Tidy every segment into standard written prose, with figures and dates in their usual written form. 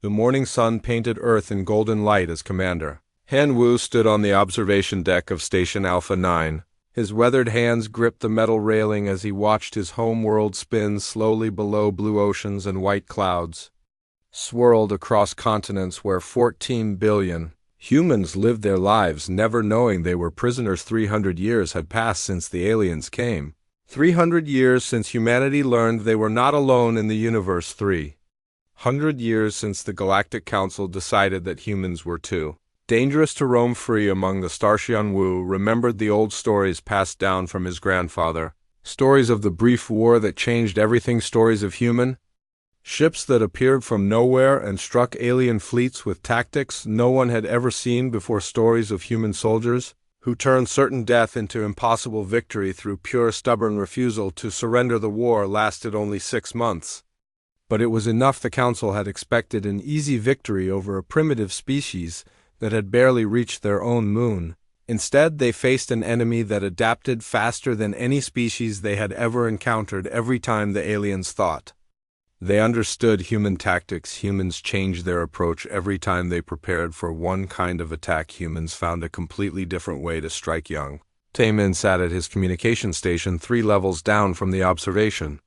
The morning sun painted Earth in golden light as commander. Han Wu stood on the observation deck of Station Alpha 9. His weathered hands gripped the metal railing as he watched his home world spin slowly below blue oceans and white clouds. Swirled across continents where 14 billion humans lived their lives, never knowing they were prisoners. 300 years had passed since the aliens came. 300 years since humanity learned they were not alone in the universe. 300 years since the Galactic Council decided that humans were too dangerous to roam free among the stars. Han Wu remembered the old stories passed down from his grandfather. Stories of the brief war that changed everything. Stories of human ships that appeared from nowhere and struck alien fleets with tactics no one had ever seen before. Stories of human soldiers who turned certain death into impossible victory through pure stubborn refusal to surrender. The war lasted only 6 months. But it was enough. The Council had expected an easy victory over a primitive species that had barely reached their own moon. Instead, they faced an enemy that adapted faster than any species they had ever encountered. Every time the aliens thought they understood human tactics, humans changed their approach. Every time they prepared for one kind of attack, humans found a completely different way to strike. Young Taemin sat at his communication station 3 levels down from the observation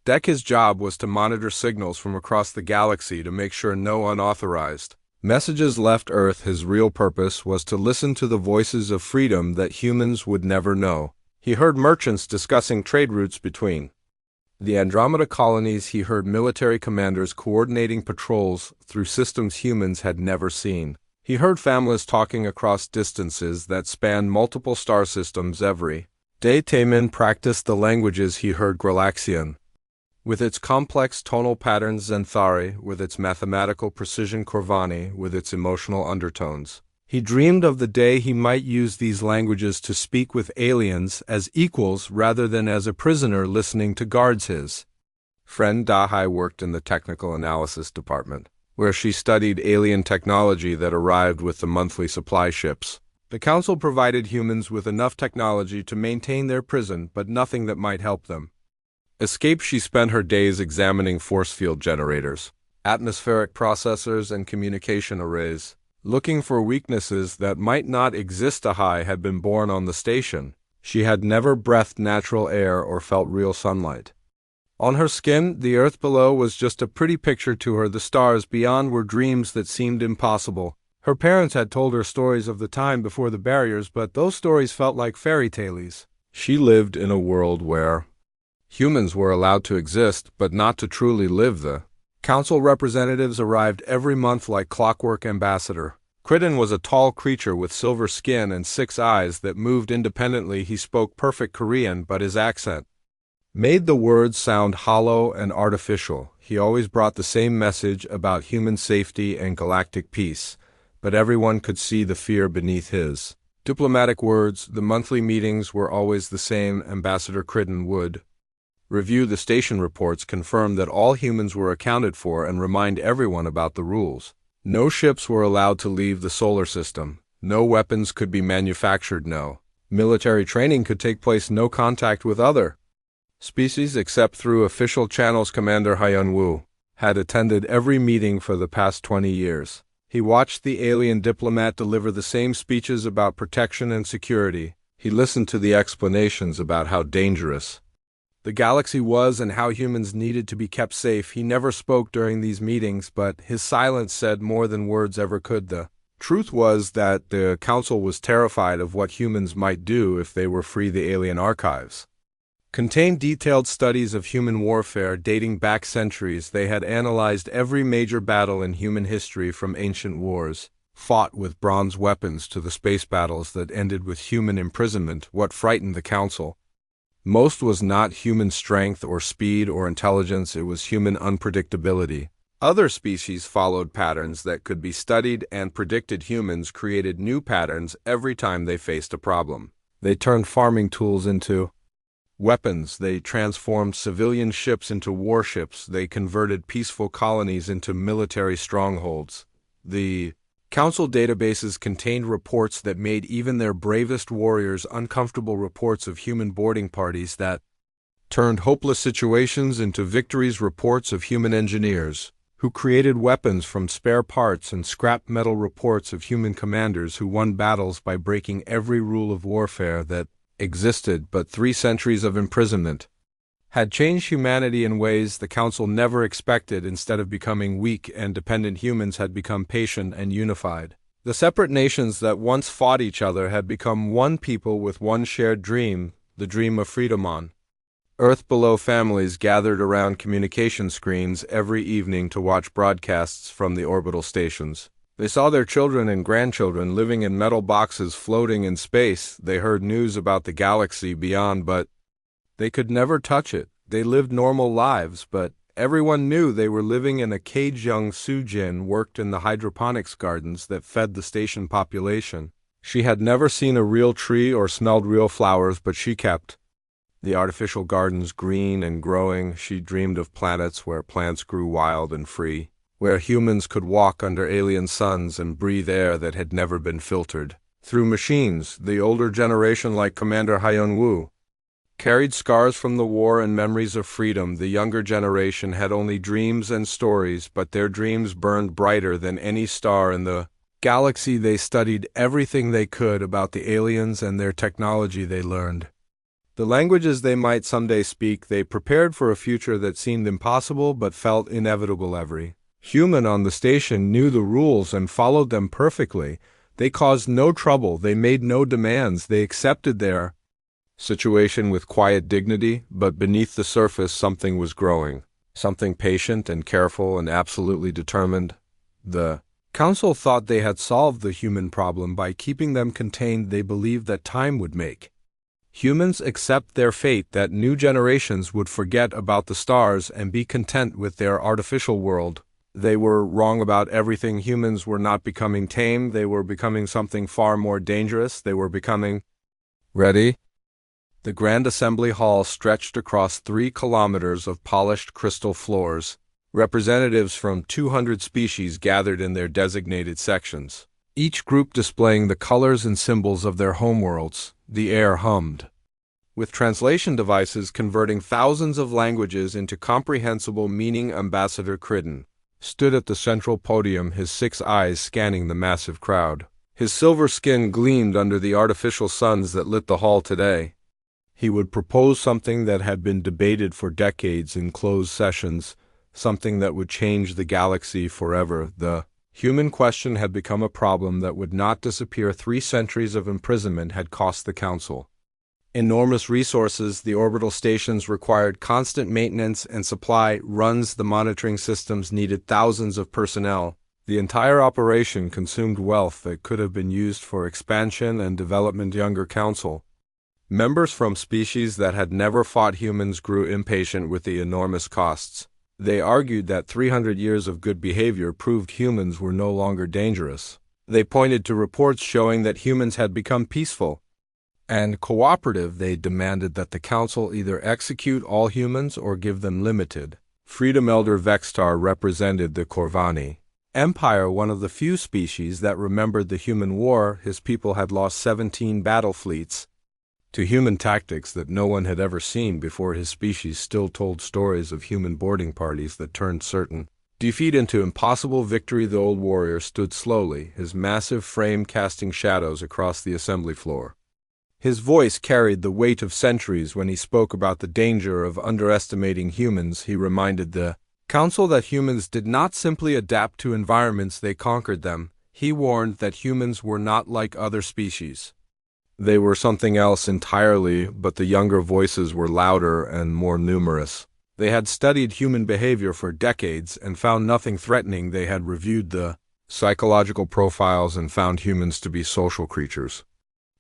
deck. His job was to monitor signals from across the galaxy to make sure no unauthorized messages left Earth. His real purpose was to listen to the voices of freedom that humans would never know. He heard merchants discussing trade routes between the Andromeda colonies. He heard military commanders coordinating patrols through systems humans had never seen. He heard families talking across distances that spanned multiple star systems. Every day Taemin practiced the languages he heard. Galaxian, with its complex tonal patterns; Zenthari, with its mathematical precision; Corvani, with its emotional undertones. He dreamed of the day he might use these languages to speak with aliens as equals rather than as a prisoner listening to guards. His friend Dahai worked in the technical analysis department, where she studied alien technology that arrived with the monthly supply ships. The Council provided humans with enough technology to maintain their prison, but nothing that might help them escape. She spent her days examining force field generators, atmospheric processors, and communication arrays, looking for weaknesses that might not exist. Dahai had been born on the station. She had never breathed natural air or felt real sunlight on her skin. The Earth below was just a pretty picture to her. The stars beyond were dreams that seemed impossible. Her parents had told her stories of the time before the barriers, but those stories felt like fairy tales. She lived in a world where humans were allowed to exist, but not to truly live. The Council representatives arrived every month like clockwork. Ambassador Criden was a tall creature with silver skin and 6 eyes that moved independently. He spoke perfect Korean, but his accent made the words sound hollow and artificial. He always brought the same message about human safety and galactic peace, but everyone could see the fear beneath his diplomatic words. The monthly meetings were always the same. Ambassador Criden would review the station reports, confirm that all humans were accounted for, and remind everyone about the rules. No ships were allowed to leave the solar system. No weapons could be manufactured. No military training could take place. No contact with other species except through official channels. Commander Han Wu had attended every meeting for the past 20 years. He watched the alien diplomat deliver the same speeches about protection and security. He listened to the explanations about how dangerous the galaxy was and how humans needed to be kept safe. He never spoke during these meetings, but his silence said more than words ever could. The truth was that the Council was terrified of what humans might do if they were free. The alien archives contained detailed studies of human warfare dating back centuries. They had analyzed every major battle in human history, from ancient wars fought with bronze weapons to the space battles that ended with human imprisonment. What frightened the Council most was not human strength or speed or intelligence, it was human unpredictability. Other species followed patterns that could be studied and predicted. Humans created new patterns every time they faced a problem. They turned farming tools into weapons. They transformed civilian ships into warships. They converted peaceful colonies into military strongholds. The Council databases contained reports that made even their bravest warriors uncomfortable. Reports of human boarding parties that turned hopeless situations into victories. Reports of human engineers who created weapons from spare parts and scrap metal reports of human commanders who won battles by breaking every rule of warfare that existed, but 3 centuries of imprisonment had changed humanity in ways the Council never expected. Instead of becoming weak and dependent, humans had become patient and unified. The separate nations that once fought each other had become one people with one shared dream, the dream of freedom. On Earth below, families gathered around communication screens every evening to watch broadcasts from the orbital stations. They saw their children and grandchildren living in metal boxes floating in space. They heard news about the galaxy beyond, but they could never touch it. They lived normal lives, but everyone knew they were living in a cage. Young Sujin worked in the hydroponics gardens that fed the station population. She had never seen a real tree or smelled real flowers, but she kept the artificial gardens green and growing. She dreamed of planets where plants grew wild and free, where humans could walk under alien suns and breathe air that had never been filtered through machines. The older generation, like Commander Hyun-woo, carried scars from the war and memories of freedom. The younger generation had only dreams and stories, but their dreams burned brighter than any star in the galaxy. They studied everything they could about the aliens and their technology. They learned the languages they might someday speak. They prepared for a future that seemed impossible but felt inevitable. Every human on the station knew the rules and followed them perfectly. They caused no trouble. They made no demands. They accepted their situation with quiet dignity, but beneath the surface something was growing, something patient and careful and absolutely determined. The Council thought they had solved the human problem by keeping them contained. They believed that time would make humans accept their fate, that new generations would forget about the stars and be content with their artificial world. They were wrong about everything. Humans were not becoming tame. They were becoming something far more dangerous. They were becoming ready. The Grand Assembly Hall stretched across 3 kilometers of polished crystal floors. Representatives from 200 species gathered in their designated sections, each group displaying the colors and symbols of their homeworlds. The air hummed with translation devices converting thousands of languages into comprehensible meaning. Ambassador Cridden stood at the central podium, his 6 eyes scanning the massive crowd. His silver skin gleamed under the artificial suns that lit the hall today. He would propose something that had been debated for decades in closed sessions, something that would change the galaxy forever. The human question had become a problem that would not disappear. 3 centuries of imprisonment had cost the Council enormous resources. The orbital stations required constant maintenance and supply runs. The monitoring systems needed thousands of personnel. The entire operation consumed wealth that could have been used for expansion and development. Younger Council members from species that had never fought humans grew impatient with the enormous costs. They argued that 300 years of good behavior proved humans were no longer dangerous. They pointed to reports showing that humans had become peaceful and cooperative. They demanded that the Council either execute all humans or give them limited freedom. Elder Vextar represented the Corvani Empire, one of the few species that remembered the human war. His people had lost 17 battle fleets to human tactics that no one had ever seen before. His species still told stories of human boarding parties that turned certain defeat into impossible victory. The old warrior stood slowly, his massive frame casting shadows across the assembly floor. His voice carried the weight of centuries. When he spoke about the danger of underestimating humans, he reminded the Council that humans did not simply adapt to environments, they conquered them. He warned that humans were not like other species. They were something else entirely, but the younger voices were louder and more numerous. They had studied human behavior for decades and found nothing threatening. They had reviewed the psychological profiles and found humans to be social creatures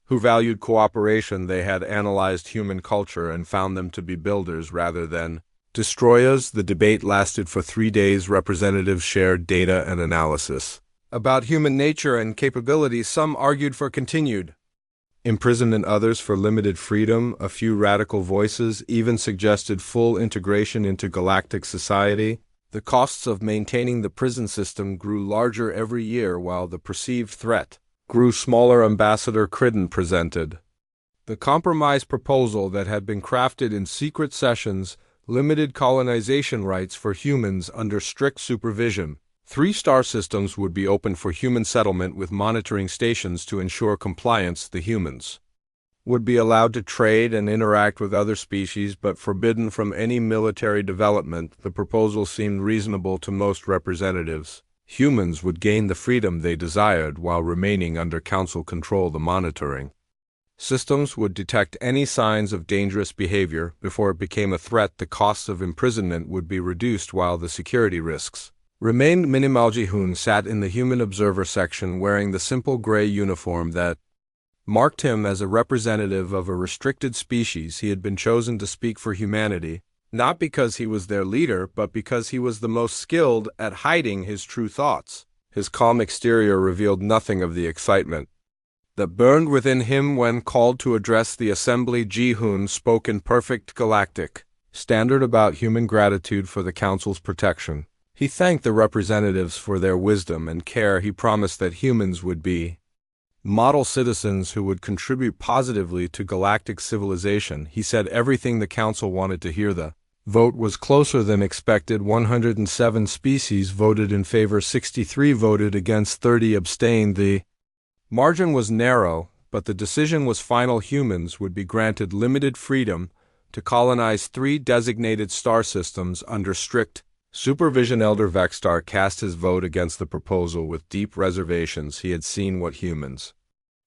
who valued cooperation. They had analyzed human culture and found them to be builders rather than destroyers. The debate lasted for 3 days. Representatives shared data and analysis about human nature and capabilities. Some argued for continued imprisonment, others for limited freedom. A few radical voices even suggested full integration into galactic society. The costs of maintaining the prison system grew larger every year while the perceived threat grew smaller. Ambassador Cridden presented the compromise proposal that had been crafted in secret sessions limited colonization rights for humans under strict supervision. 3 star systems would be open for human settlement with monitoring stations to ensure compliance. The humans would be allowed to trade and interact with other species, but forbidden from any military development. The proposal seemed reasonable to most representatives. Humans would gain the freedom they desired while remaining under council control. The monitoring systems would detect any signs of dangerous behavior before it became a threat. The costs of imprisonment would be reduced while the security risks remained minimal. Ji-hoon sat in the human observer section wearing the simple gray uniform that marked him as a representative of a restricted species. He had been chosen to speak for humanity, not because he was their leader, but because he was the most skilled at hiding his true thoughts. His calm exterior revealed nothing of the excitement that burned within him when called to address the assembly. Ji-hoon spoke in perfect galactic standard about human gratitude for the council's protection. He thanked the representatives for their wisdom and care. He promised that humans would be model citizens who would contribute positively to galactic civilization. He said everything the council wanted to hear. The vote was closer than expected. 107 species voted in favor, 63 voted against, 30 abstained. The margin was narrow, but the decision was final. Humans would be granted limited freedom to colonize 3 designated star systems under strict supervision. Elder Vextar cast his vote against the proposal with deep reservations. He had seen what humans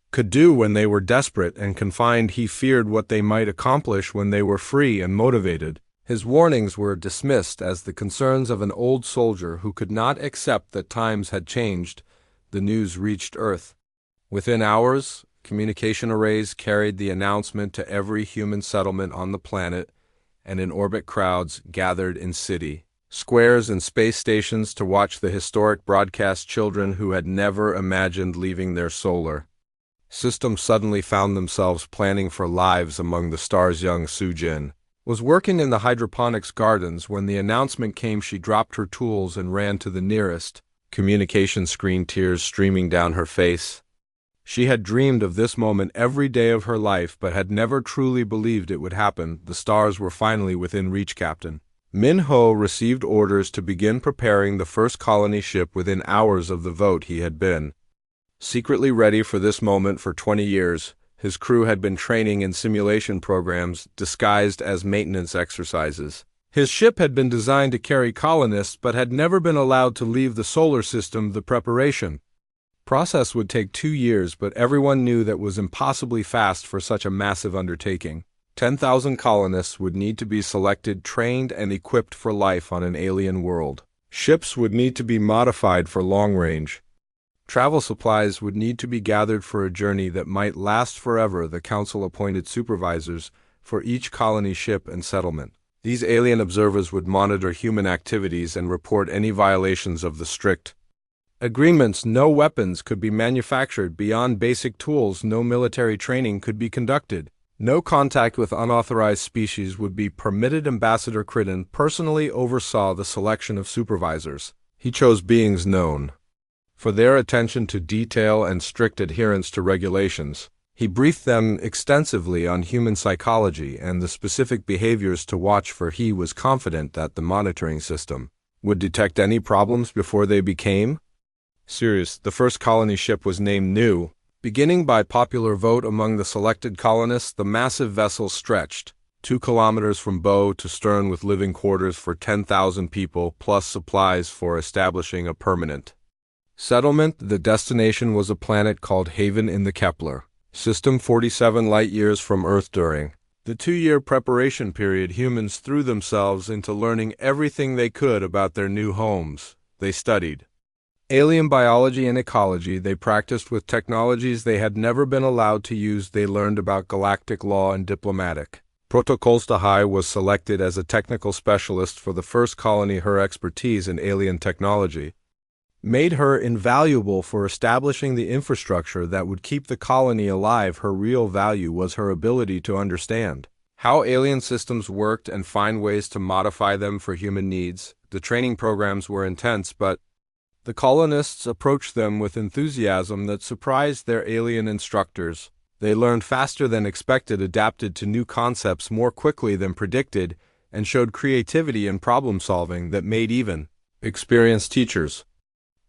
could do when they were desperate and confined. He feared what they might accomplish when they were free and motivated. His warnings were dismissed as the concerns of an old soldier who could not accept that times had changed. The news reached Earth. Within hours, communication arrays carried the announcement to every human settlement on the planet, and in orbit crowds gathered in city squares and space stations to watch the historic broadcast. Children who had never imagined leaving their solar system suddenly found themselves planning for lives among the stars. Young Soo-jin was working in the hydroponics gardens when the announcement came. She dropped her tools and ran to the nearest communication screen, tears streaming down her face. She had dreamed of this moment every day of her life, but had never truly believed it would happen. The stars were finally within reach. Captain Min-ho received orders to begin preparing the first colony ship within hours of the vote. He had been secretly ready for this moment for 20 years. His crew had been training in simulation programs disguised as maintenance exercises. His ship had been designed to carry colonists but had never been allowed to leave the solar system. The preparation process would take 2 years, but everyone knew that was impossibly fast for such a massive undertaking. 10,000 colonists would need to be selected, trained, and equipped for life on an alien world. Ships would need to be modified for long-range travel. Supplies would need to be gathered for a journey that might last forever. The council appointed supervisors for each colony ship and settlement. These alien observers would monitor human activities and report any violations of the strict agreements. No weapons could be manufactured beyond basic tools. No military training could be conducted. No contact with unauthorized species would be permitted. Ambassador Criden personally oversaw the selection of supervisors. He chose beings known for their attention to detail and strict adherence to regulations. He briefed them extensively on human psychology and the specific behaviors to watch for. He was confident that the monitoring system would detect any problems before they became serious. The first colony ship was named New. Beginning by popular vote among the selected colonists, the massive vessel stretched 2 kilometers from bow to stern with living quarters for 10,000 people, plus supplies for establishing a permanent settlement. The destination was a planet called Haven in the Kepler system, 47 light-years from Earth. During the 2-year preparation period, humans threw themselves into learning everything they could about their new homes. They studied alien biology and ecology. They practiced with technologies they had never been allowed to use. They learned about galactic law and diplomatic protocols. Tahai was selected as a technical specialist for the first colony. Her expertise in alien technology made her invaluable for establishing the infrastructure that would keep the colony alive. Her real value was her ability to understand how alien systems worked and find ways to modify them for human needs. The training programs were intense, but the colonists approached them with enthusiasm that surprised their alien instructors. They learned faster than expected, adapted to new concepts more quickly than predicted, and showed creativity and problem-solving that made even experienced teachers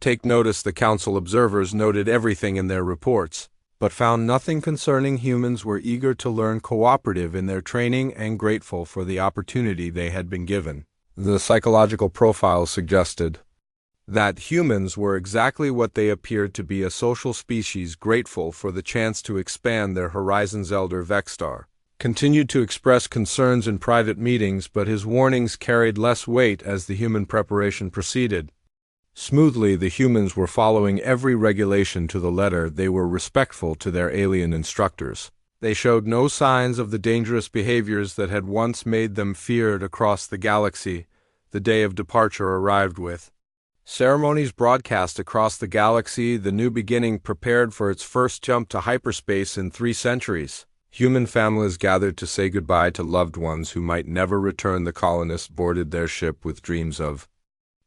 take notice. The council observers noted everything in their reports, but found nothing concerning humans. Were eager to learn, cooperative in their training, and grateful for the opportunity they had been given. The psychological profiles suggested that humans were exactly what they appeared to be, a social species grateful for the chance to expand their horizons. Elder Vextar continued to express concerns in private meetings, but his warnings carried less weight as the human preparation proceeded smoothly. The humans were following every regulation to the letter. They were respectful to their alien instructors. They showed no signs of the dangerous behaviors that had once made them feared across the galaxy. The day of departure arrived with ceremonies broadcast across the galaxy. The new beginning prepared for its first jump to hyperspace in 3 centuries. Human families gathered to say goodbye to loved ones who might never return. The colonists boarded their ship with dreams of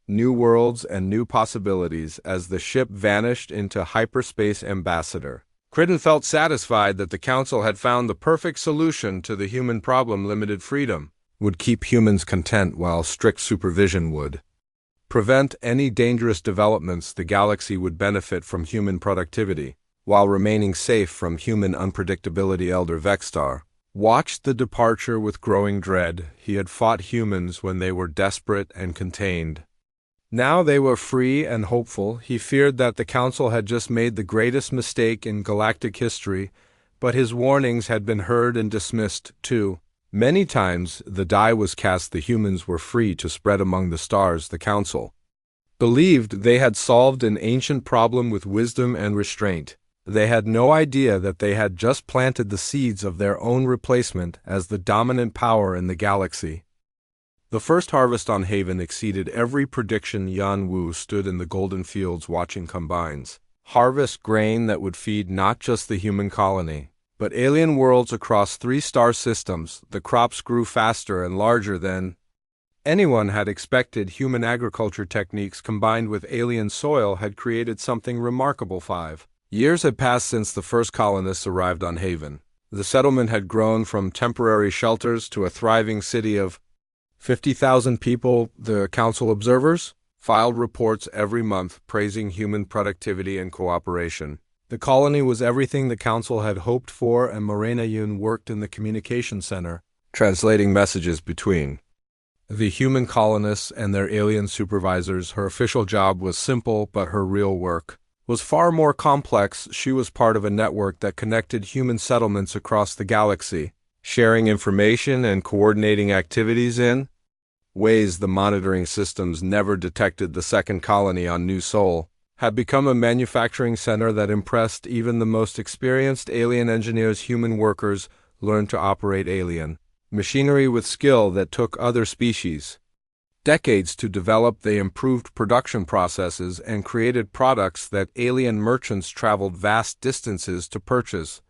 new worlds and new possibilities. As the ship vanished into hyperspace, Ambassador Crichton felt satisfied that the council had found the perfect solution to the human problem. Limited freedom would keep humans content, while strict supervision would prevent any dangerous developments. The galaxy would benefit from human productivity, while remaining safe from human unpredictability. Elder Vextar watched the departure with growing dread. He had fought humans when they were desperate and contained. Now they were free and hopeful. He feared that the council had just made the greatest mistake in galactic history, but his warnings had been heard and dismissed, too. Many times the die was cast. The humans were free to spread among the stars. The council believed they had solved an ancient problem with wisdom and restraint. They had no idea that they had just planted the seeds of their own replacement as the dominant power in the galaxy. The first harvest on Haven exceeded every prediction. Yan Wu stood in the golden fields watching combines harvest grain that would feed not just the human colony, but alien worlds across 3 star systems. The crops grew faster and larger than anyone had expected. Human agriculture techniques combined with alien soil had created something remarkable. 5 years had passed since the first colonists arrived on Haven. The settlement had grown from temporary shelters to a thriving city of 50,000 people. The council observers filed reports every month praising human productivity and cooperation. The colony was everything the council had hoped for, and Morena Yun worked in the communication center, translating messages between the human colonists and their alien supervisors. Her official job was simple, but her real work was far more complex. She was part of a network that connected human settlements across the galaxy, sharing information and coordinating activities in ways the monitoring systems never detected. The second colony on New Sol had become a manufacturing center that impressed even the most experienced alien engineers. Human workers learned to operate alien machinery with skill that took other species decades to develop. They improved production processes and created products that alien merchants traveled vast distances to purchase.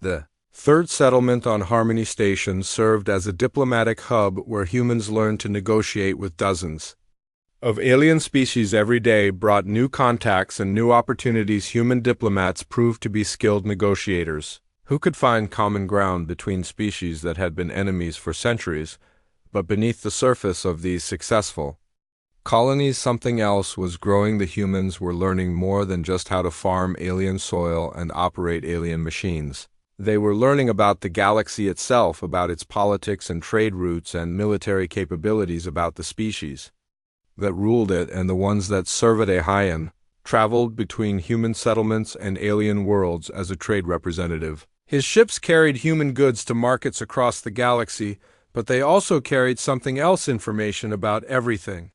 The third settlement on Harmony Station served as a diplomatic hub where humans learned to negotiate with dozens of alien species every day. Brought new contacts and new opportunities. Human diplomats proved to be skilled negotiators who could find common ground between species that had been enemies for centuries. But beneath the surface of these successful colonies, something else was growing. The humans were learning more than just how to farm alien soil and operate alien machines. They were learning about the galaxy itself, about its politics and trade routes and military capabilities, about the species that ruled it and the ones that served. Hyan traveled between human settlements and alien worlds as a trade representative. His ships carried human goods to markets across the galaxy, but they also carried something else: information about everything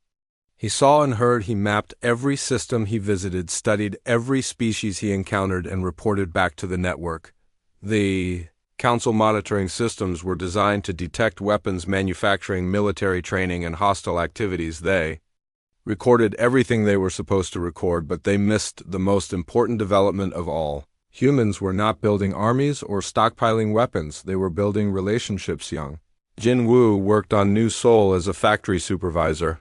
he saw and heard. He mapped every system he visited, studied every species he encountered, and reported back to the network. The council monitoring systems were designed to detect weapons manufacturing, military training, and hostile activities. They recorded everything they were supposed to record, but they missed the most important development of all. Humans were not building armies or stockpiling weapons. They were building relationships. Young Jin Wu worked on New Sol as a factory supervisor,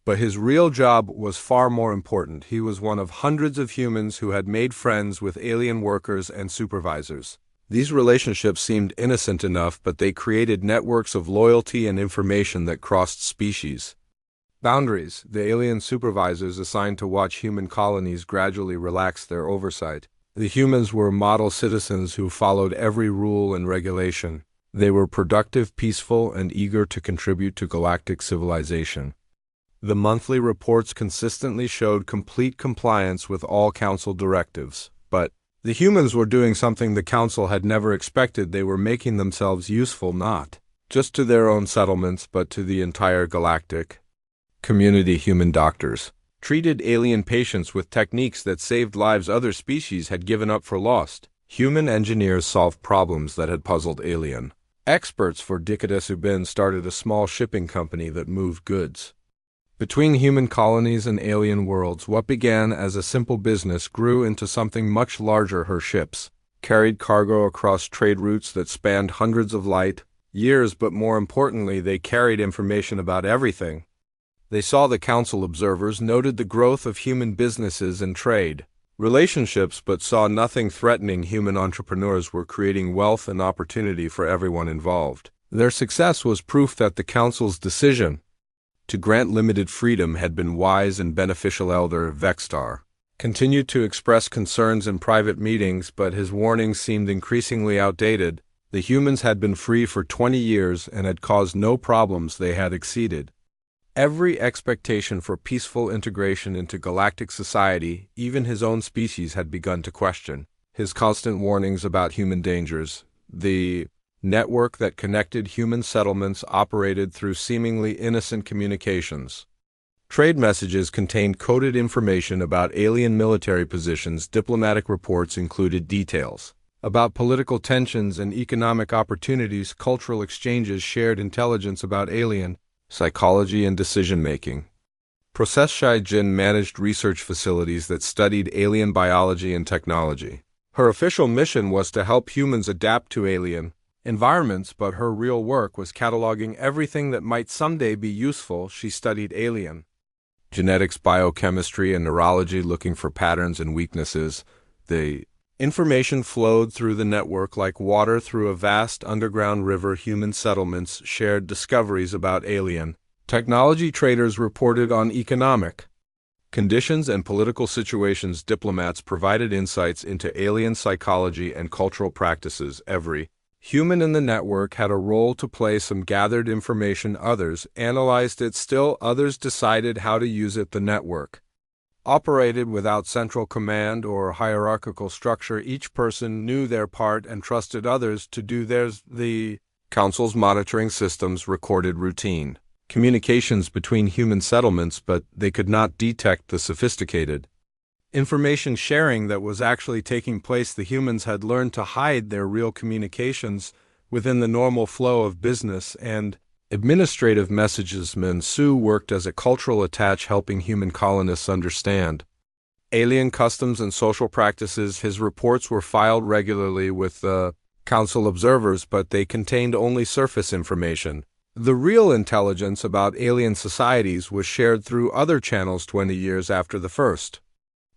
but his real job was far more important. He was one of hundreds of humans who had made friends with alien workers and supervisors. These relationships seemed innocent enough, but they created networks of loyalty and information that crossed species boundaries. The alien supervisors assigned to watch human colonies gradually relaxed their oversight. The humans were model citizens who followed every rule and regulation. They were productive, peaceful, and eager to contribute to galactic civilization. The monthly reports consistently showed complete compliance with all Council directives, but the humans were doing something the Council had never expected. They were making themselves useful not just to their own settlements, but to the entire galactic community. Human doctors treated alien patients with techniques that saved lives other species had given up for lost. Human engineers solved problems that had puzzled alien experts. For decades, Ubin started a small shipping company that moved goods between human colonies and alien worlds. What began as a simple business grew into something much larger. Her ships carried cargo across trade routes that spanned hundreds of light years, but more importantly, they carried information about everything. They saw the Council observers noted the growth of human businesses and trade relationships, but saw nothing threatening. Human entrepreneurs were creating wealth and opportunity for everyone involved. Their success was proof that the Council's decision to grant limited freedom had been wise and beneficial. Elder Vextar continued to express concerns in private meetings, but his warnings seemed increasingly outdated. The humans had been free for 20 years and had caused no problems. They had exceeded every expectation for peaceful integration into galactic society. Even his own species had begun to question his constant warnings about human dangers. The network that connected human settlements operated through seemingly innocent communications. Trade messages contained coded information about alien military positions. Diplomatic reports included details about political tensions and economic opportunities. Cultural exchanges shared intelligence about alien psychology and decision-making. Process Shai Jin managed research facilities that studied alien biology and technology. Her official mission was to help humans adapt to alien environments, but her real work was cataloging everything that might someday be useful. She studied alien genetics, biochemistry, and neurology, looking for patterns and weaknesses. The information flowed through the network like water through a vast underground river. Human settlements shared discoveries about alien technology. Traders reported on economic conditions and political situations. Diplomats provided insights into alien psychology and cultural practices. Every human in the network had a role to play. Some gathered information, others analyzed it, still others decided how to use it. The network operated without central command or hierarchical structure. Each person knew their part and trusted others to do theirs. The Council's monitoring systems recorded routine communications between human settlements, but they could not detect the sophisticated information sharing that was actually taking place. The humans had learned to hide their real communications within the normal flow of business and administrative messages. Min Su worked as a cultural attaché, helping human colonists understand alien customs and social practices. His reports were filed regularly with the Council observers, but they contained only surface information. The real intelligence about alien societies was shared through other channels. 20 years after the first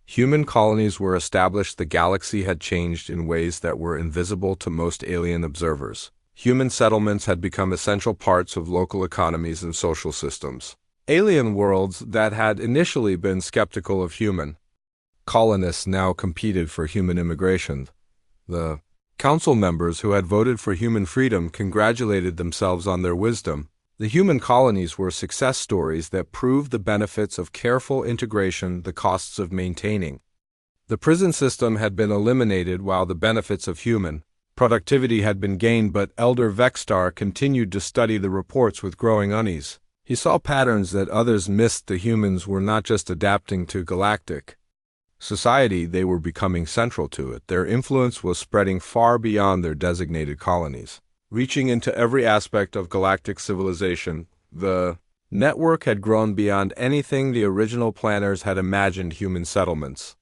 human colonies were established, the galaxy had changed in ways that were invisible to most alien observers. Human settlements had become essential parts of local economies and social systems. Alien worlds that had initially been skeptical of human colonists now competed for human immigration. The Council members who had voted for human freedom congratulated themselves on their wisdom. The human colonies were success stories that proved the benefits of careful integration, the costs of maintaining. The prison system had been eliminated while the benefits of human productivity had been gained, but Elder Vextar continued to study the reports with growing unease. He saw patterns that others missed. The humans were not just adapting to galactic society, they were becoming central to it. Their influence was spreading far beyond their designated colonies, reaching into every aspect of galactic civilization. The network had grown beyond anything the original planners had imagined. Human settlements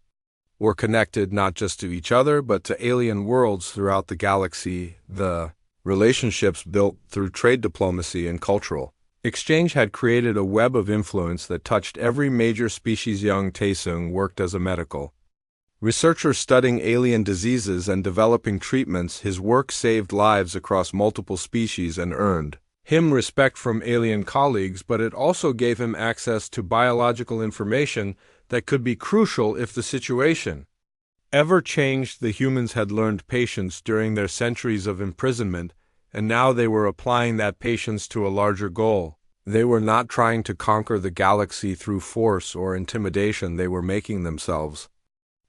were connected not just to each other, but to alien worlds throughout the galaxy. The relationships built through trade diplomacy and cultural exchange had created a web of influence that touched every major species. Young Taesung worked as a medical Researcher studying alien diseases and developing treatments, his work saved lives across multiple species and earned him respect from alien colleagues, but it also gave him access to biological information that could be crucial if the situation ever changed. The humans had learned patience during their centuries of imprisonment, and now they were applying that patience to a larger goal. They were not trying to conquer the galaxy through force or intimidation. They were making themselves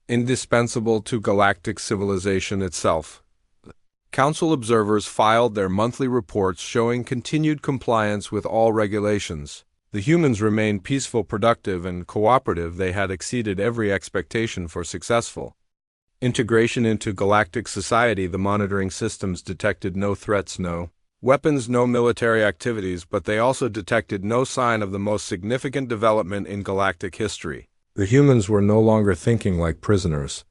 indispensable to galactic civilization itself. Council observers filed their monthly reports showing continued compliance with all regulations. The humans remained peaceful, productive, and cooperative. They had exceeded every expectation for successful integration into galactic society. The monitoring systems detected no threats, no weapons, no military activities, but they also detected no sign of the most significant development in galactic history. The humans were no longer thinking like prisoners,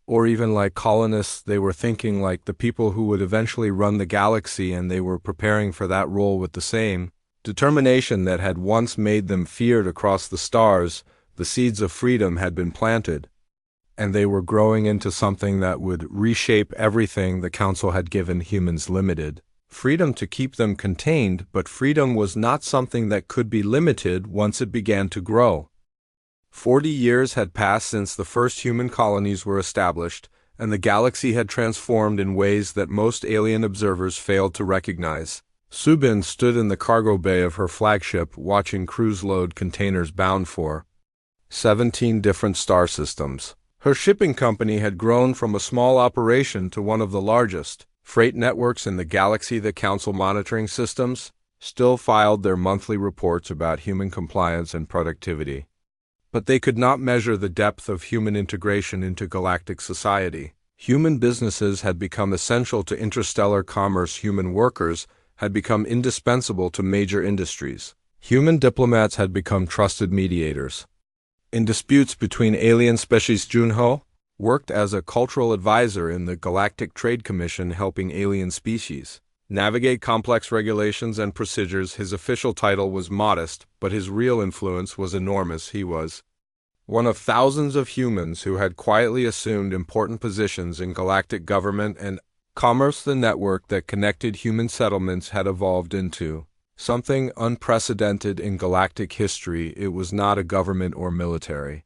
or even like colonists. They were thinking like the people who would eventually run the galaxy, and they were preparing for that role with the same determination that had once made them feared across the stars. The seeds of freedom had been planted, and they were growing into something that would reshape everything. The Council had given humans limited freedom to keep them contained, but freedom was not something that could be limited once it began to grow. 40 years had passed since the first human colonies were established, and the galaxy had transformed in ways that most alien observers failed to recognize. Subin stood in the cargo bay of her flagship, watching crews load containers bound for 17 different star systems. Her shipping company had grown from a small operation to one of the largest freight networks in the galaxy. The Council monitoring systems still filed their monthly reports about human compliance and productivity, but they could not measure the depth of human integration into galactic society. Human businesses had become essential to interstellar commerce. Human workers had become indispensable to major industries. Human diplomats had become trusted mediators. In disputes between alien species, Junho worked as a cultural advisor in the Galactic Trade Commission, helping alien species navigate complex regulations and procedures. His official title was modest, but his real influence was enormous. He was one of thousands of humans who had quietly assumed important positions in galactic government and commerce. The network that connected human settlements had evolved into something unprecedented in galactic history. It was not a government or military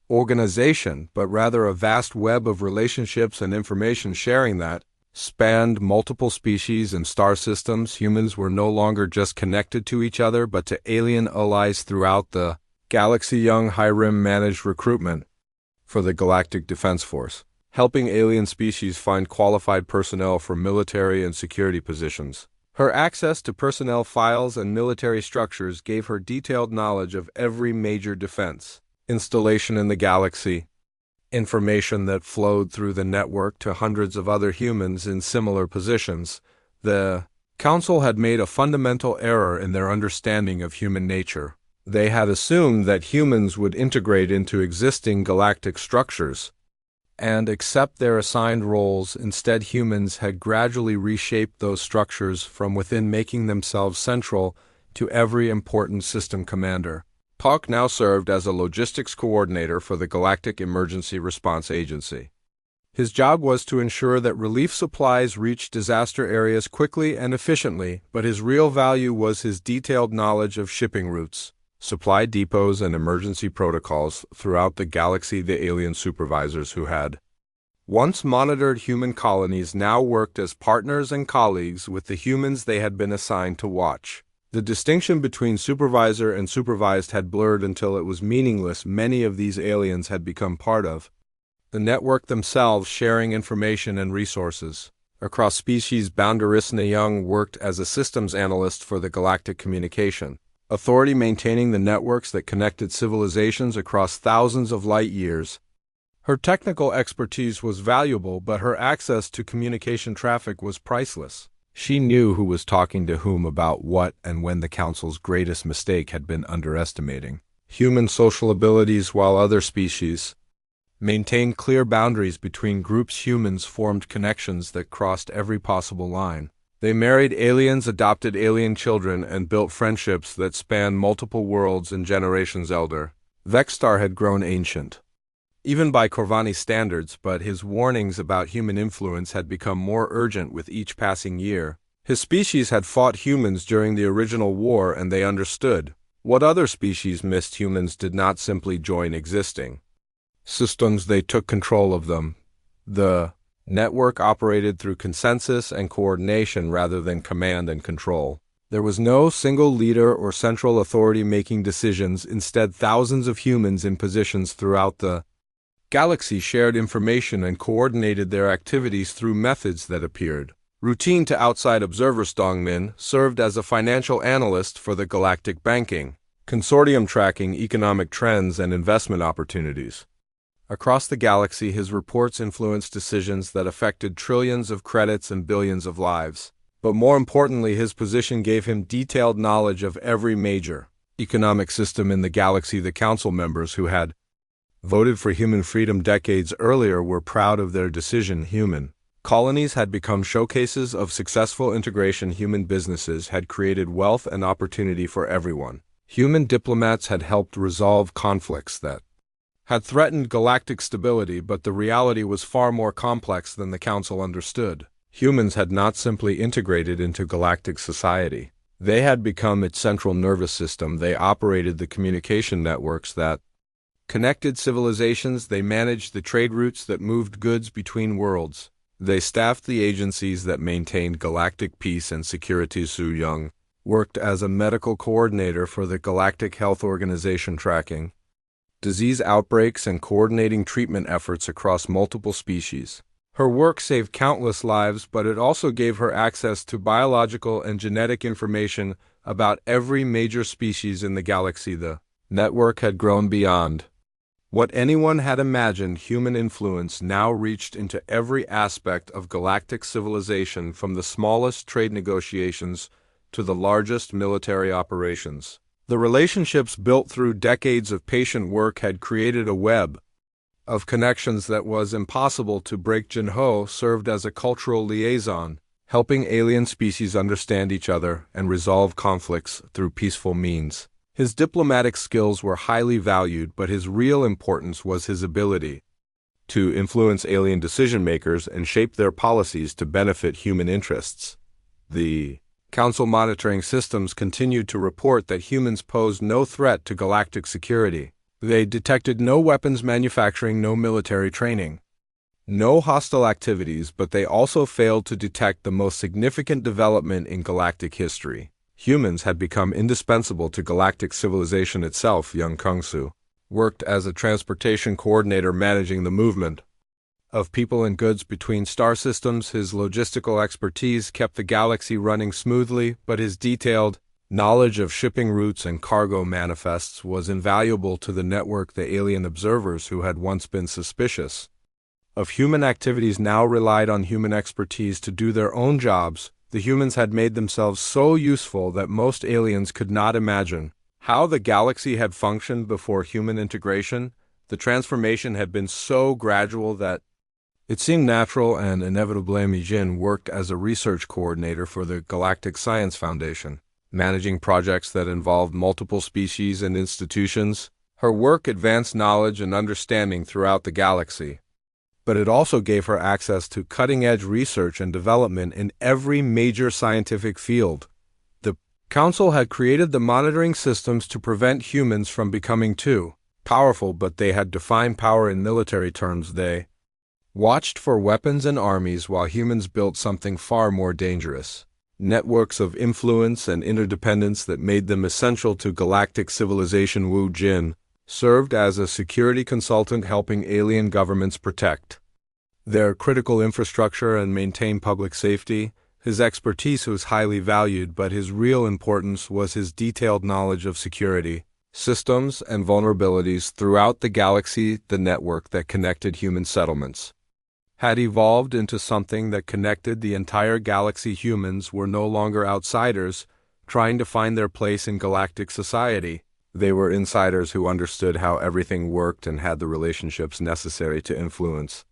organization, but rather a vast web of relationships and information sharing that spanned multiple species and star systems. Humans were no longer just connected to each other, but to alien allies throughout the galaxy. Young Hiram managed recruitment for the Galactic Defense Force, helping alien species find qualified personnel for military and security positions. Her access to personnel files and military structures gave her detailed knowledge of every major defense installation in the galaxy, information that flowed through the network to hundreds of other humans in similar positions. The Council had made a fundamental error in their understanding of human nature. They had assumed that humans would integrate into existing galactic structures and accept their assigned roles. Instead, humans had gradually reshaped those structures from within, making themselves central to every important system commander. Hawk now served as a logistics coordinator for the Galactic Emergency Response Agency. His job was to ensure that relief supplies reached disaster areas quickly and efficiently, but his real value was his detailed knowledge of shipping routes, supply depots, and emergency protocols throughout the galaxy. The alien supervisors who had once monitored human colonies now worked as partners and colleagues with the humans they had been assigned to watch. The distinction between supervisor and supervised had blurred until it was meaningless. Many of these aliens had become part of the network themselves, sharing information and resources across species boundaries. Young worked as a systems analyst for the Galactic Communication Authority, maintaining the networks that connected civilizations across thousands of light years. Her technical expertise was valuable, but her access to communication traffic was priceless. She knew who was talking to whom about what and when. The Council's greatest mistake had been underestimating human social abilities. While other species maintained clear boundaries between groups, humans formed connections that crossed every possible line. They married aliens, adopted alien children, and built friendships that spanned multiple worlds and generations. Elder Vexstar had grown ancient. even by Corvani standards, but his warnings about human influence had become more urgent with each passing year. His species had fought humans during the original war, and they understood. What other species missed humans did not simply join existing systems, they took control of them. The network operated through consensus and coordination rather than command and control. There was no single leader or central authority making decisions. Instead, thousands of humans in positions throughout the galaxy shared information and coordinated their activities through methods that appeared routine to outside observers. Dongmin served as a financial analyst for the galactic banking consortium, tracking economic trends and investment opportunities. Across the galaxy, his reports influenced decisions that affected trillions of credits and billions of lives. But more importantly, his position gave him detailed knowledge of every major economic system in the galaxy. The council members who had voted for human freedom decades earlier were proud of their decision. Human colonies had become showcases of successful integration. Human businesses had created wealth and opportunity for everyone. Human diplomats had helped resolve conflicts that had threatened galactic stability, but the reality was far more complex than the council understood. Humans had not simply integrated into galactic society. They had become its central nervous system. They operated the communication networks that connected civilizations. They managed the trade routes that moved goods between worlds. They staffed the agencies that maintained galactic peace and security. Su Yung worked as a medical coordinator for the Galactic Health Organization, tracking disease outbreaks and coordinating treatment efforts across multiple species. Her work saved countless lives, but it also gave her access to biological and genetic information about every major species in the galaxy. The network had grown beyond what anyone had imagined. Human influence now reached into every aspect of galactic civilization, from the smallest trade negotiations to the largest military operations. The relationships built through decades of patient work had created a web of connections that was impossible to break. Jinho served as a cultural liaison, helping alien species understand each other and resolve conflicts through peaceful means. His diplomatic skills were highly valued, but his real importance was his ability to influence alien decision-makers and shape their policies to benefit human interests. The Council monitoring systems continued to report that humans posed no threat to galactic security. They detected no weapons manufacturing, no military training, no hostile activities, but they also failed to detect the most significant development in galactic history. Humans had become indispensable to galactic civilization itself. Young Kungsu worked as a transportation coordinator, managing the movement of people and goods between star systems. His logistical expertise kept the galaxy running smoothly, but his detailed knowledge of shipping routes and cargo manifests was invaluable to the network. The alien observers who had once been suspicious of human activities now relied on human expertise to do their own jobs. The humans had made themselves so useful that most aliens could not imagine how the galaxy had functioned before human integration. The transformation had been so gradual that it seemed natural and inevitable. Mi Jin worked as a research coordinator for the Galactic Science Foundation, managing projects that involved multiple species and institutions. Her work advanced knowledge and understanding throughout the galaxy, but it also gave her access to cutting-edge research and development in every major scientific field. The Council had created the monitoring systems to prevent humans from becoming too powerful, but they had defined power in military terms. They watched for weapons and armies while humans built something far more dangerous. Networks of influence and interdependence that made them essential to galactic civilization. Wu Jin served as a security consultant, helping alien governments protect their critical infrastructure and maintain public safety. His expertise was highly valued, but his real importance was his detailed knowledge of security systems and vulnerabilities throughout the galaxy. The network that connected human settlements had evolved into something that connected the entire galaxy. Humans were no longer outsiders trying to find their place in galactic society. They were insiders who understood how everything worked and had the relationships necessary to influence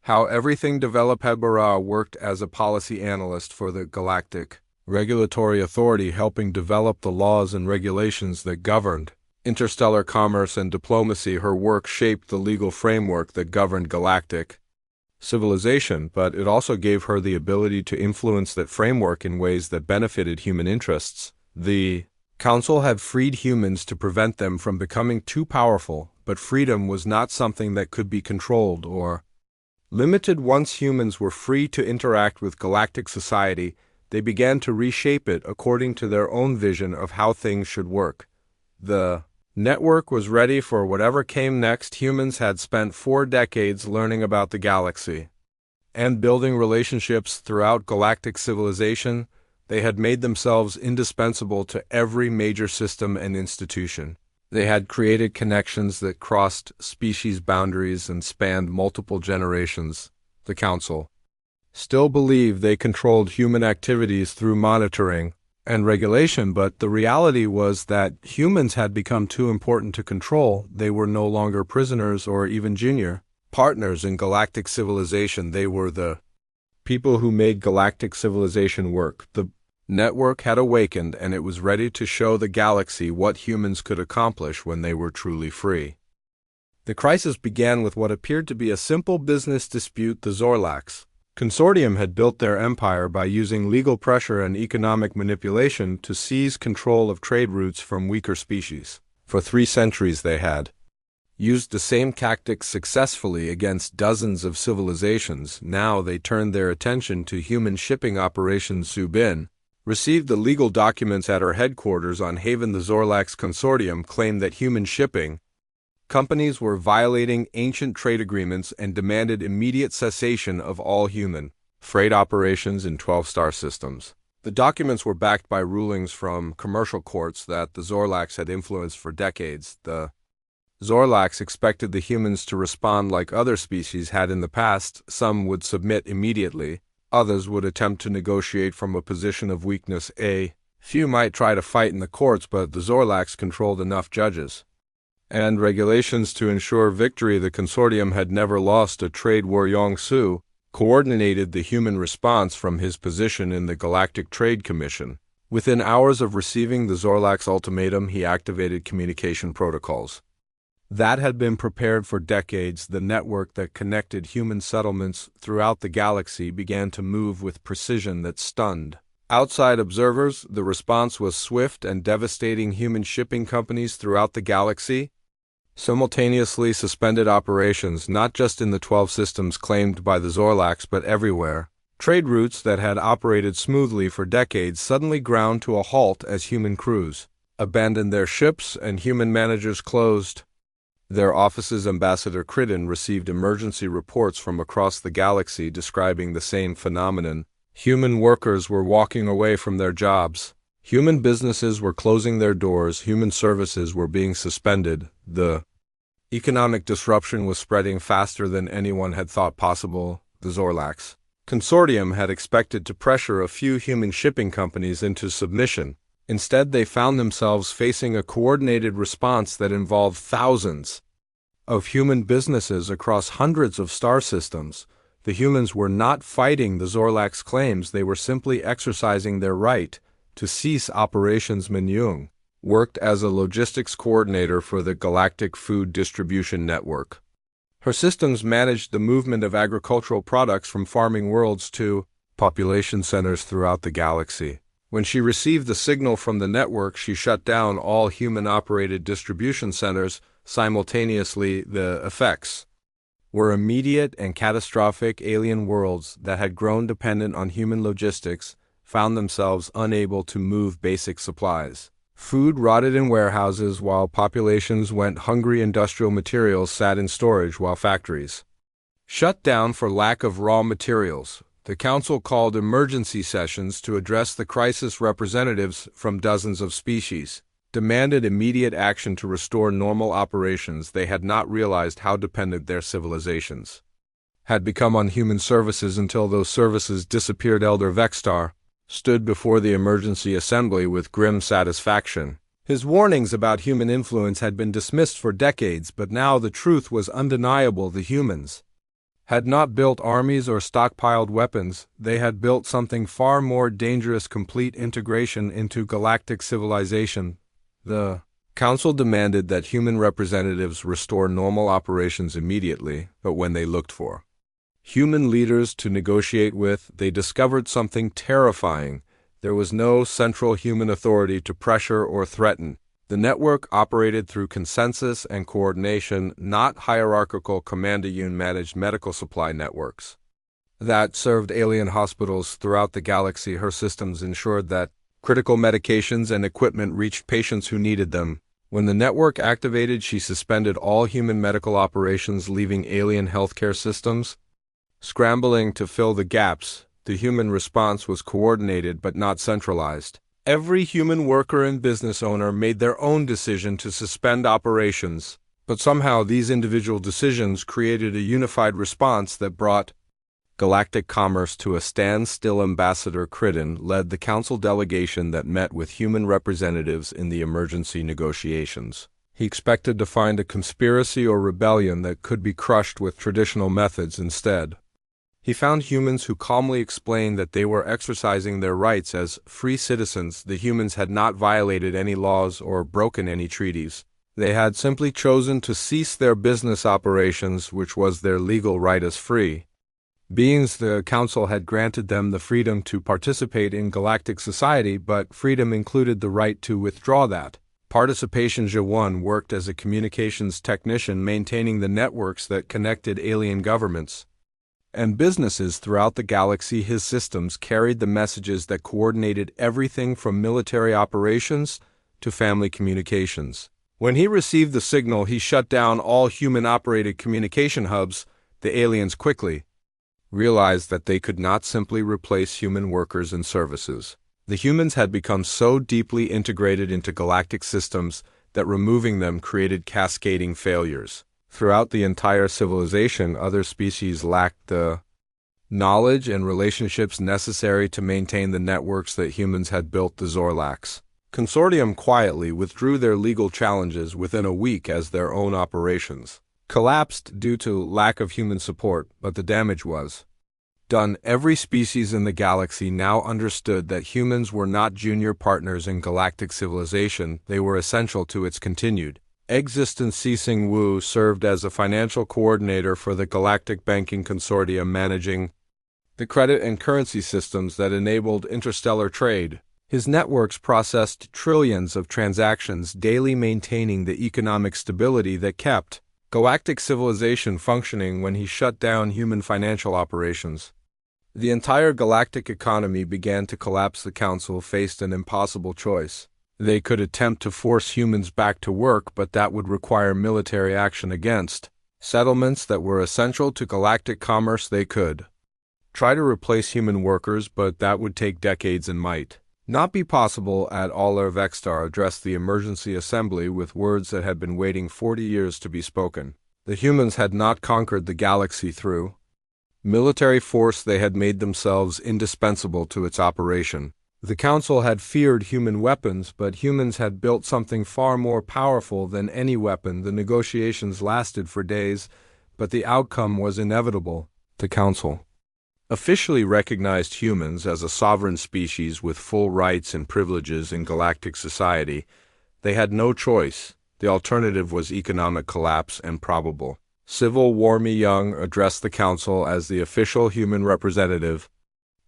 how everything developed. Hebara worked as a policy analyst for the Galactic Regulatory Authority, helping develop the laws and regulations that governed interstellar commerce and diplomacy. Her work shaped the legal framework that governed galactic civilization, but it also gave her the ability to influence that framework in ways that benefited human interests. The Council had freed humans to prevent them from becoming too powerful, but freedom was not something that could be controlled or limited. Once humans were free to interact with galactic society, they began to reshape it according to their own vision of how things should work. The network was ready for whatever came next. Humans had spent 4 decades learning about the galaxy and building relationships throughout galactic civilization. They had made themselves indispensable to every major system and institution. They had created connections that crossed species boundaries and spanned multiple generations. The Council still believed they controlled human activities through monitoring and regulation, but the reality was that humans had become too important to control. They were no longer prisoners or even junior partners in galactic civilization. They were the people who made galactic civilization work. The network had awakened, and it was ready to show the galaxy what humans could accomplish when they were truly free. The crisis began with what appeared to be a simple business dispute. The Zorlax Consortium had built their empire by using legal pressure and economic manipulation to seize control of trade routes from weaker species. For 3 centuries they had used the same tactics successfully against dozens of civilizations. Now they turned their attention to human shipping operations. Subin received the legal documents at her headquarters on Haven. The Zorlax Consortium claimed that human shipping companies were violating ancient trade agreements and demanded immediate cessation of all human freight operations in 12-star systems. The documents were backed by rulings from commercial courts that the Zorlax had influenced for decades. The Zorlax expected the humans to respond like other species had in the past. Some would submit immediately. Others would attempt to negotiate from a position of weakness. A few might try to fight in the courts, but the Zorlax controlled enough judges and regulations to ensure victory. The consortium had never lost a trade war. Yong-Su coordinated the human response from his position in the Galactic Trade Commission. Within hours of receiving the Zorlax ultimatum, he activated communication protocols that had been prepared for decades. The network that connected human settlements throughout the galaxy began to move with precision that stunned outside observers. The response was swift and devastating. Human shipping companies throughout the galaxy simultaneously suspended operations, not just in the 12 systems claimed by the Zorlax, but everywhere. Trade routes that had operated smoothly for decades suddenly ground to a halt as human crews abandoned their ships and human managers closed their offices. Ambassador Crittenden received emergency reports from across the galaxy describing the same phenomenon. Human workers were walking away from their jobs. Human businesses were closing their doors. Human services were being suspended. The economic disruption was spreading faster than anyone had thought possible. The Zorlax Consortium had expected to pressure a few human shipping companies into submission. Instead, they found themselves facing a coordinated response that involved thousands of human businesses across hundreds of star systems. The humans were not fighting the Zorlax claims. They were simply exercising their right to cease operations. Min worked as a logistics coordinator for the Galactic Food Distribution Network. Her systems managed the movement of agricultural products from farming worlds to population centers throughout the galaxy. When she received the signal from the network, she shut down all human-operated distribution centers simultaneously. The effects were immediate and catastrophic. Alien worlds that had grown dependent on human logistics found themselves unable to move basic supplies. Food rotted in warehouses while populations went hungry. Industrial materials sat in storage while factories shut down for lack of raw materials. The Council called emergency sessions to address the crisis. Representatives from dozens of species demanded immediate action to restore normal operations. They had not realized how dependent their civilizations had become on human services until those services disappeared. Elder Vextar stood before the emergency assembly with grim satisfaction. His warnings about human influence had been dismissed for decades, but now the truth was undeniable. The humans had not built armies or stockpiled weapons. They had built something far more dangerous: complete integration into galactic civilization. The Council demanded that human representatives restore normal operations immediately, but when they looked for human leaders to negotiate with, they discovered something terrifying. There was no central human authority to pressure or threaten. The network operated through consensus and coordination, not hierarchical command-managed medical supply networks that served alien hospitals throughout the galaxy. Her systems ensured that critical medications and equipment reached patients who needed them. When the network activated, she suspended all human medical operations, leaving alien healthcare systems scrambling to fill the gaps. The human response was coordinated but not centralized. Every human worker and business owner made their own decision to suspend operations, but somehow these individual decisions created a unified response that brought galactic commerce to a standstill. Ambassador Crittenden led the council delegation that met with human representatives in the emergency negotiations. He expected to find a conspiracy or rebellion that could be crushed with traditional methods instead. He found humans who calmly explained that they were exercising their rights as free citizens. The humans had not violated any laws or broken any treaties. They had simply chosen to cease their business operations, which was their legal right as free beings. The Council had granted them the freedom to participate in galactic society, but freedom included the right to withdraw that participation. Jawan worked as a communications technician, maintaining the networks that connected alien governments and businesses throughout the galaxy. His systems carried the messages that coordinated everything from military operations to family communications. When he received the signal, he shut down all human-operated communication hubs. The aliens quickly realized that they could not simply replace human workers and services. The humans had become so deeply integrated into galactic systems that removing them created cascading failures. Throughout the entire civilization, other species lacked the knowledge and relationships necessary to maintain the networks that humans had built. The Zorlax Consortium quietly withdrew their legal challenges within a week as their own operations collapsed due to lack of human support, but the damage was done. Every species in the galaxy now understood that humans were not junior partners in galactic civilization. They were essential to its continued existence. Cixing Wu served as a financial coordinator for the Galactic Banking Consortium, managing the credit and currency systems that enabled interstellar trade. His networks processed trillions of transactions daily, maintaining the economic stability that kept galactic civilization functioning. When he shut down human financial operations, the entire galactic economy began to collapse. The Council faced an impossible choice. They could attempt to force humans back to work, but that would require military action against settlements that were essential to galactic commerce. They could try to replace human workers, but that would take decades and might not be possible. At all, Vextar addressed the emergency assembly with words that had been waiting 40 years to be spoken. The humans had not conquered the galaxy through military force. They had made themselves indispensable to its operation. The Council had feared human weapons, but humans had built something far more powerful than any weapon. The negotiations lasted for days, but the outcome was inevitable. The Council officially recognized humans as a sovereign species with full rights and privileges in galactic society. They had no choice. The alternative was economic collapse and probable civil war. Mi Young addressed the Council as the official human representative.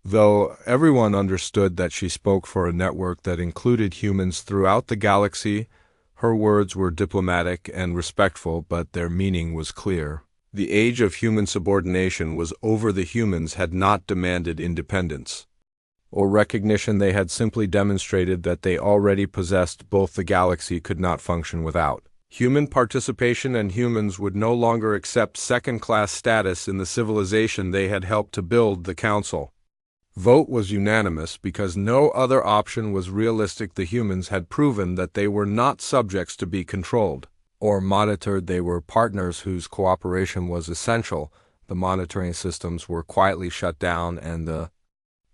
Though everyone understood that she spoke for a network that included humans throughout the galaxy, her words were diplomatic and respectful, but their meaning was clear. The age of human subordination was over. The humans had not demanded independence or recognition. They had simply demonstrated that they already possessed both. The galaxy could not function without human participation, and humans would no longer accept second-class status in the civilization they had helped to build. The Council vote was unanimous because no other option was realistic. The humans had proven that they were not subjects to be controlled or monitored. They were partners whose cooperation was essential. The monitoring systems were quietly shut down, and the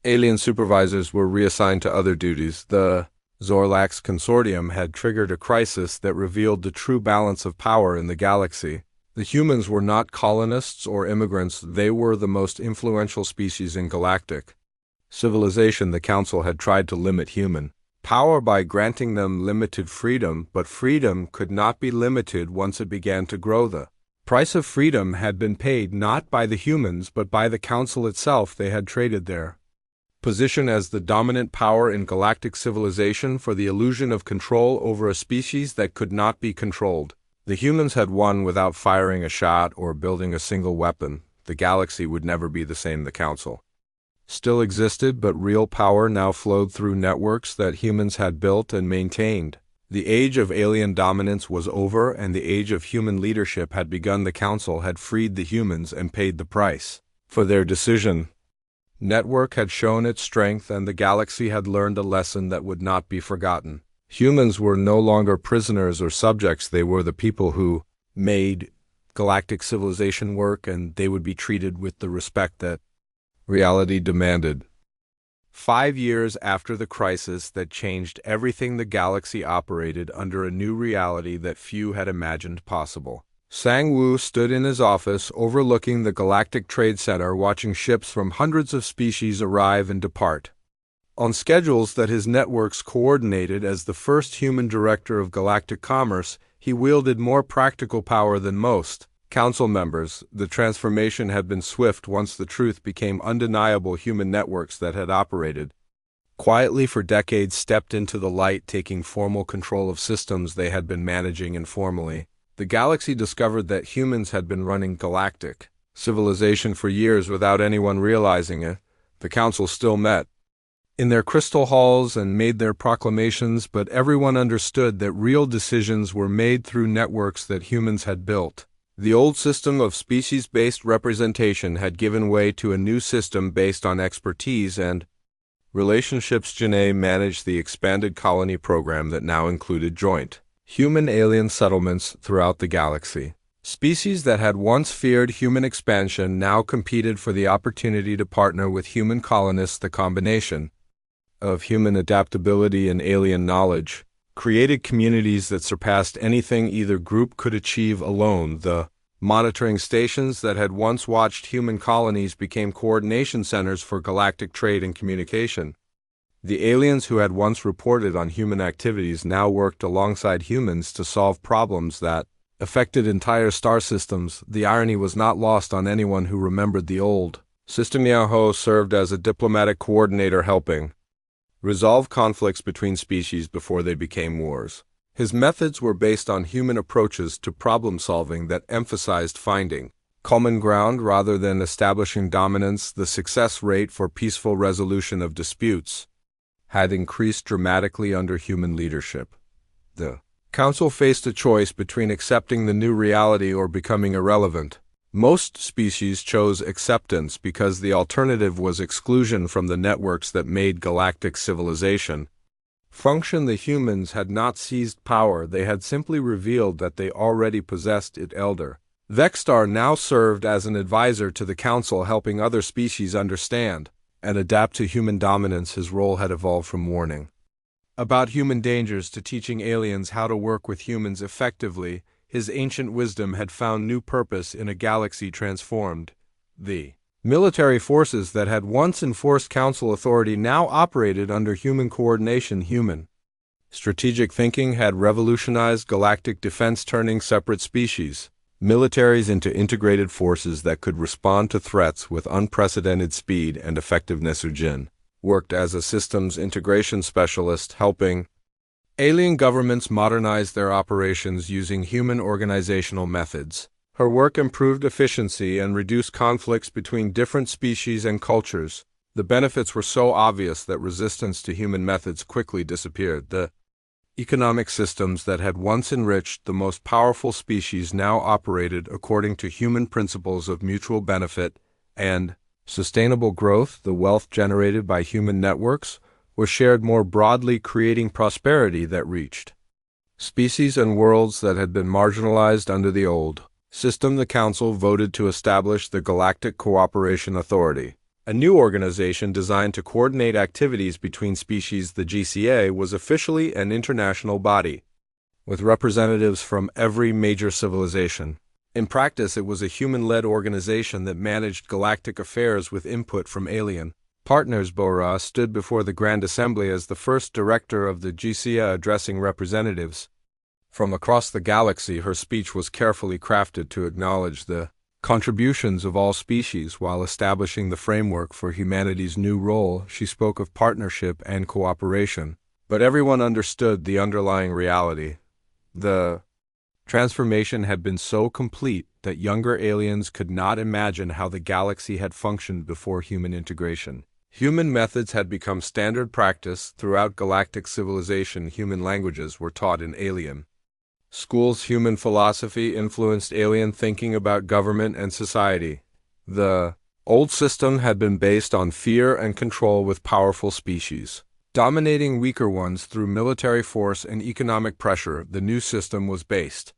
alien supervisors were reassigned to other duties. The Zorlax Consortium had triggered a crisis that revealed the true balance of power in the galaxy. The humans were not colonists or immigrants. They were the most influential species in galactic civilization. The Council had tried to limit human power by granting them limited freedom, but freedom could not be limited once it began to grow. The price of freedom had been paid not by the humans but by the council itself. They had traded their position as the dominant power in galactic civilization for the illusion of control over a species that could not be controlled. The humans had won without firing a shot or building a single weapon. The galaxy would never be the same. The council still existed, but real power now flowed through networks that humans had built and maintained. The age of alien dominance was over, and the age of human leadership had begun. The council had freed the humans and paid the price for their decision. Network had shown its strength, and the galaxy had learned a lesson that would not be forgotten. Humans were no longer prisoners or subjects. They were the people who made galactic civilization work, and they would be treated with the respect that reality demanded. 5 years after the crisis that changed everything, the galaxy operated under a new reality that few had imagined possible. Sang-Woo stood in his office overlooking the Galactic Trade Center, watching ships from hundreds of species arrive and depart on schedules that his networks coordinated. As the first human director of galactic commerce, he wielded more practical power than most council members. The transformation had been swift once the truth became undeniable. Human networks that had operated quietly for decades stepped into the light, taking formal control of systems they had been managing informally. The galaxy discovered that humans had been running galactic civilization for years without anyone realizing it. The council still met in their crystal halls and made their proclamations, but everyone understood that real decisions were made through networks that humans had built. The old system of species-based representation had given way to a new system based on expertise and relationships. Janae managed the expanded colony program that now included joint human-alien settlements throughout the galaxy. Species that had once feared human expansion now competed for the opportunity to partner with human colonists. The combination of human adaptability and alien knowledge created communities that surpassed anything either group could achieve alone. The monitoring stations that had once watched human colonies became coordination centers for galactic trade and communication. The aliens who had once reported on human activities now worked alongside humans to solve problems that affected entire star systems. The irony was not lost on anyone who remembered the old system. Yaho served as a diplomatic coordinator, helping resolve conflicts between species before they became wars. His methods were based on human approaches to problem-solving that emphasized finding common ground rather than establishing dominance. The success rate for peaceful resolution of disputes had increased dramatically under human leadership. The council faced a choice between accepting the new reality or becoming irrelevant. Most species chose acceptance because the alternative was exclusion from the networks that made galactic civilization function. The humans had not seized power, they had simply revealed that they already possessed it. Elder Vexstar now served as an advisor to the council, helping other species understand and adapt to human dominance. His role had evolved from warning about human dangers to teaching aliens how to work with humans effectively. His ancient wisdom had found new purpose in a galaxy transformed. The military forces that had once enforced council authority now operated under human coordination. Human strategic thinking had revolutionized galactic defense, turning separate species militaries into integrated forces that could respond to threats with unprecedented speed and effectiveness. Ujin worked as a systems integration specialist, helping alien governments modernize their operations using human organizational methods. Her work improved efficiency and reduced conflicts between different species and cultures. The benefits were so obvious that resistance to human methods quickly disappeared. The economic systems that had once enriched the most powerful species now operated according to human principles of mutual benefit and sustainable growth. The wealth generated by human networks was shared more broadly, creating prosperity that reached species and worlds that had been marginalized under the old system. The Council voted to establish the Galactic Cooperation Authority, a new organization designed to coordinate activities between species. The GCA was officially an international body, with representatives from every major civilization. In practice, it was a human-led organization that managed galactic affairs with input from alien Partners Bora stood before the Grand Assembly as the first director of the GCA addressing representatives. From across the galaxy, her speech was carefully crafted to acknowledge the contributions of all species while establishing the framework for humanity's new role. She spoke of partnership and cooperation, but everyone understood the underlying reality. The transformation had been so complete that younger aliens could not imagine how the galaxy had functioned before human integration. Human methods had become standard practice throughout galactic civilization. Human languages were taught in alien schools. Human philosophy influenced alien thinking about government and society. The old system had been based on fear and control, with powerful species dominating weaker ones through military force and economic pressure. The new system was based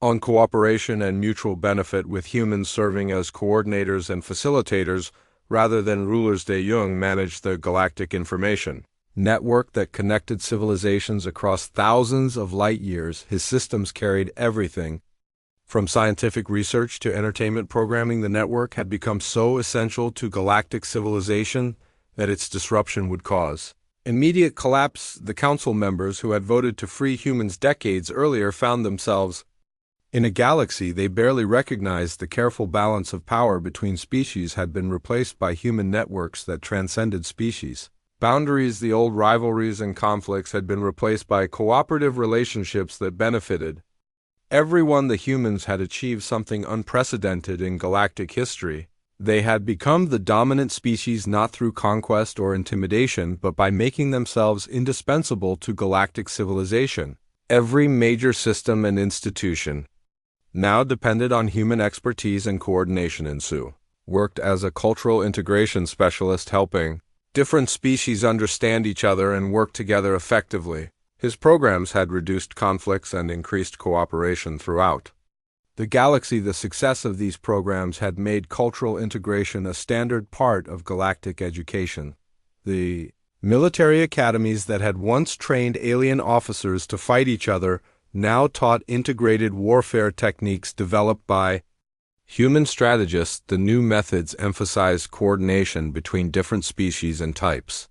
on cooperation and mutual benefit, with humans serving as coordinators and facilitators rather than rulers. De Jong managed the galactic information network that connected civilizations across thousands of light years. His systems carried everything from scientific research to entertainment programming. The network had become so essential to galactic civilization that its disruption would cause immediate collapse. The council members who had voted to free humans decades earlier found themselves in a galaxy they barely recognized. The careful balance of power between species had been replaced by human networks that transcended species boundaries. The old rivalries and conflicts had been replaced by cooperative relationships that benefited everyone. The humans had achieved something unprecedented in galactic history. They had become the dominant species not through conquest or intimidation, but by making themselves indispensable to galactic civilization. Every major system and institution now depended on human expertise and coordination. And Su worked as a cultural integration specialist, helping different species understand each other and work together effectively. His programs had reduced conflicts and increased cooperation throughout the galaxy. The success of these programs had made cultural integration a standard part of galactic education. The military academies that had once trained alien officers to fight each other now taught integrated warfare techniques developed by human strategists. The new methods emphasized coordination between different species and types